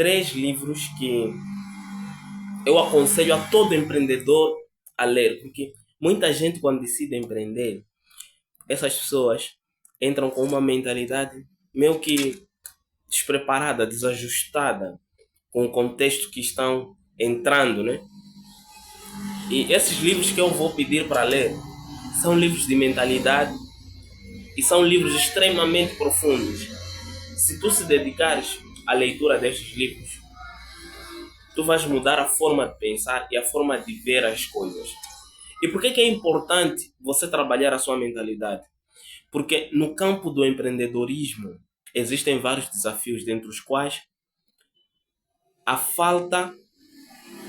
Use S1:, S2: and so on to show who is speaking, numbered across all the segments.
S1: três livros que eu aconselho a todo empreendedor a ler, porque muita gente, quando decide empreender, essas pessoas entram com uma mentalidade meio que despreparada, desajustada com o contexto que estão entrando, né? E esses livros que eu vou pedir para ler são livros de mentalidade e são livros extremamente profundos. Se tu se dedicares à leitura destes livros, tu vais mudar a forma de pensar e a forma de ver as coisas. E por que é importante você trabalhar a sua mentalidade? Porque no campo do empreendedorismo existem vários desafios, dentre os quais a falta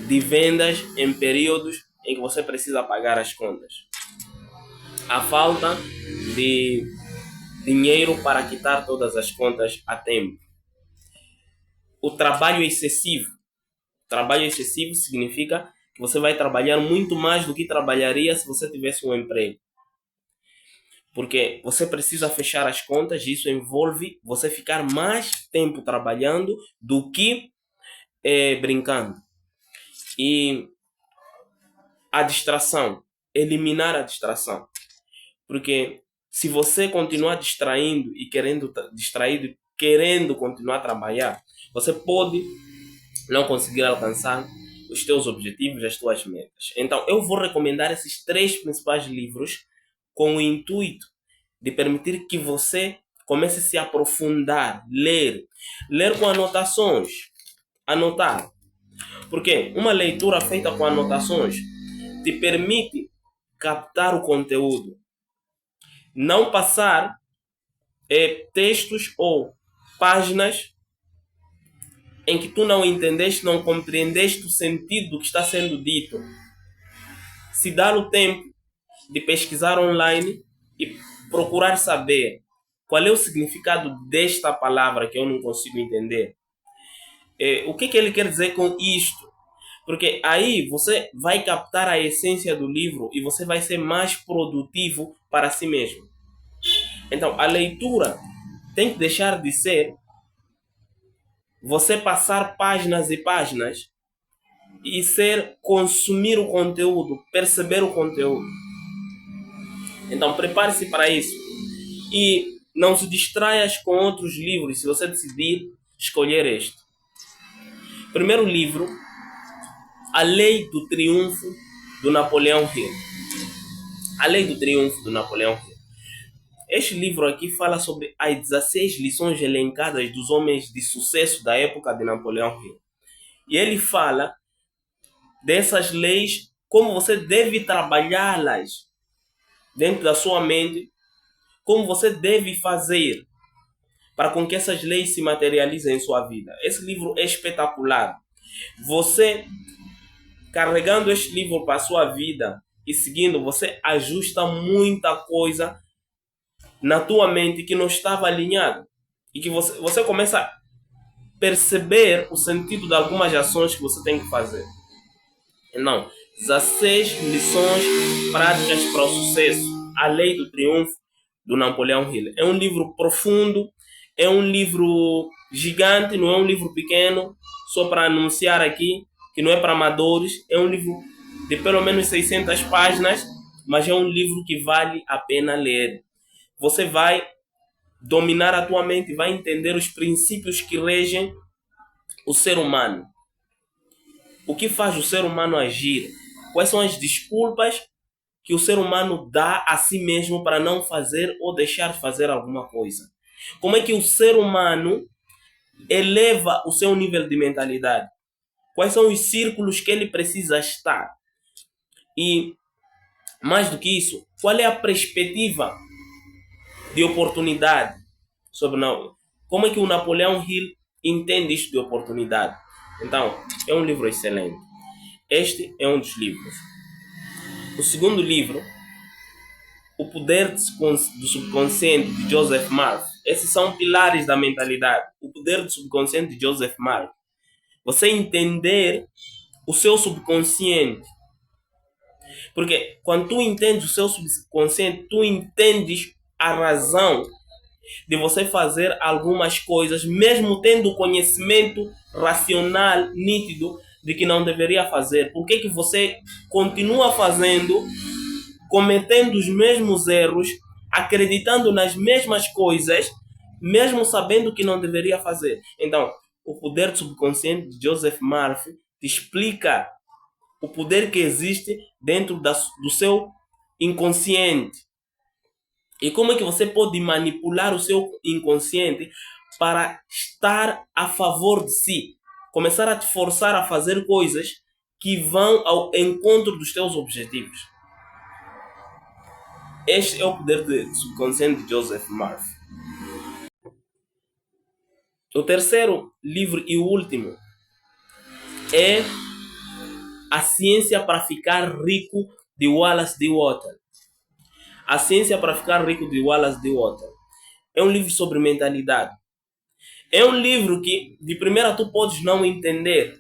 S1: de vendas em períodos em que você precisa pagar as contas, a falta de dinheiro para quitar todas as contas a tempo, o trabalho excessivo. Trabalho excessivo significa que você vai trabalhar muito mais do que trabalharia se você tivesse um emprego. Porque você precisa fechar as contas e isso envolve você ficar mais tempo trabalhando do que brincando. E a distração, eliminar a distração. Porque se você continuar distraindo e distraído, querendo continuar a trabalhar, você pode não conseguir alcançar os teus objetivos, as tuas metas. Então, eu vou recomendar esses três principais livros com o intuito de permitir que você comece a se aprofundar, ler com anotações, anotar. Porque uma leitura feita com anotações te permite captar o conteúdo, não passar textos ou páginas em que tu não entendeste, não compreendeste o sentido do que está sendo dito. Se dar o tempo de pesquisar online e procurar saber qual é o significado desta palavra que eu não consigo entender. O que ele quer dizer com isto? Porque aí você vai captar a essência do livro e você vai ser mais produtivo para si mesmo. Então, a leitura tem que deixar de ser você passar páginas e páginas e ser consumir o conteúdo, perceber o conteúdo. Então, prepare-se para isso. E não se distraias com outros livros se você decidir escolher este. Primeiro livro, A Lei do Triunfo, do Napoleão Hill. A Lei do Triunfo, do Napoleão Hill. Este livro aqui fala sobre as 16 lições elencadas dos homens de sucesso da época de Napoleão Hill. E ele fala dessas leis, como você deve trabalhá-las dentro da sua mente, como você deve fazer para com que essas leis se materializem em sua vida. Esse livro é espetacular. Você, carregando este livro para a sua vida e seguindo, você ajusta muita coisa na tua mente que não estava alinhado. E que você começa a perceber o sentido de algumas ações que você tem que fazer. Não, 16 lições práticas para o sucesso. A Lei do Triunfo, do Napoleão Hill. É um livro profundo, é um livro gigante, não é um livro pequeno, só para anunciar aqui, que não é para amadores. É um livro de pelo menos 600 páginas, mas é um livro que vale a pena ler. Você vai dominar a tua mente, vai entender os princípios que regem o ser humano. O que faz o ser humano agir? Quais são as desculpas que o ser humano dá a si mesmo para não fazer ou deixar de fazer alguma coisa? Como é que o ser humano eleva o seu nível de mentalidade? Quais são os círculos que ele precisa estar? E, mais do que isso, qual é a perspectiva de oportunidade sobre como é que o Napoleão Hill entende isto de oportunidade? Então, é um livro excelente. Este é um dos livros. O segundo livro, O Poder do Subconsciente, de Joseph Murphy. Esses são pilares da mentalidade. O Poder do Subconsciente, de Joseph Murphy. Você entender o seu subconsciente. Porque quando tu entendes o seu subconsciente, tu entendes a razão de você fazer algumas coisas, mesmo tendo conhecimento racional nítido de que não deveria fazer? Por que que você continua fazendo, cometendo os mesmos erros, acreditando nas mesmas coisas, mesmo sabendo que não deveria fazer? Então, o poder subconsciente de Joseph Murphy te explica o poder que existe dentro do seu inconsciente. E como é que você pode manipular o seu inconsciente para estar a favor de si? Começar a te forçar a fazer coisas que vão ao encontro dos teus objetivos. Este é o poder do subconsciente de Joseph Murphy. O terceiro livro e o último é A Ciência para Ficar Rico, de Wallace D. Wattles. A Ciência para Ficar Rico, de Wallace D. Wattles. É um livro sobre mentalidade. É um livro que, de primeira, tu podes não entender.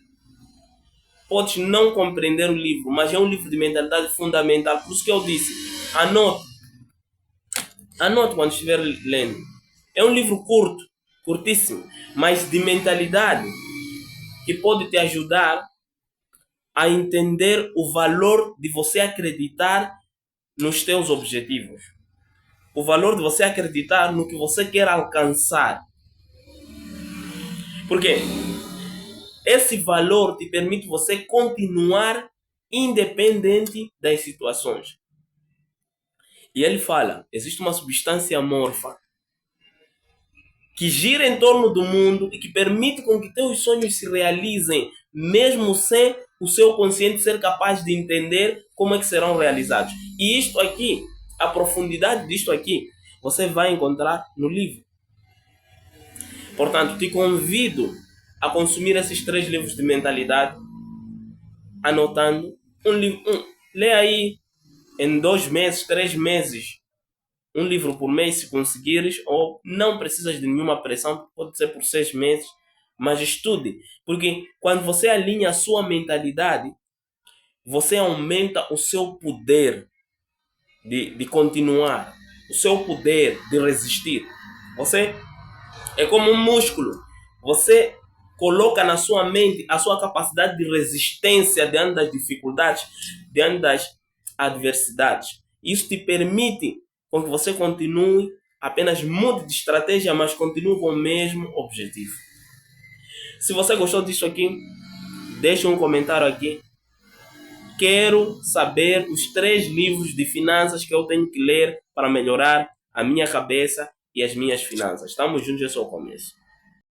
S1: Podes não compreender o livro, mas é um livro de mentalidade fundamental. Por isso que eu disse, anote. Anote quando estiver lendo. É um livro curto, curtíssimo, mas de mentalidade, que pode te ajudar a entender o valor de você acreditar nos teus objetivos. O valor de você acreditar no que você quer alcançar. Porque esse valor te permite você continuar independente das situações. E ele fala, existe uma substância amorfa que gira em torno do mundo e que permite com que teus sonhos se realizem, mesmo sem o seu consciente ser capaz de entender como é que serão realizados. E isto aqui, a profundidade disto aqui, você vai encontrar no livro. Portanto, te convido a consumir esses 3 livros de mentalidade, anotando lê aí em 2 meses, 3 meses, um livro por mês se conseguires, ou não precisas de nenhuma pressão, pode ser por 6 meses, mas estude, porque quando você alinha a sua mentalidade, você aumenta o seu poder de continuar, o seu poder de resistir. Você é como um músculo, você coloca na sua mente a sua capacidade de resistência diante das dificuldades, diante das adversidades. Isso te permite com que você continue, apenas mude de estratégia, mas continue com o mesmo objetivo. Se você gostou disso aqui, deixe um comentário aqui. Quero saber os 3 livros de finanças que eu tenho que ler para melhorar a minha cabeça e as minhas finanças. Estamos juntos, esse é o começo.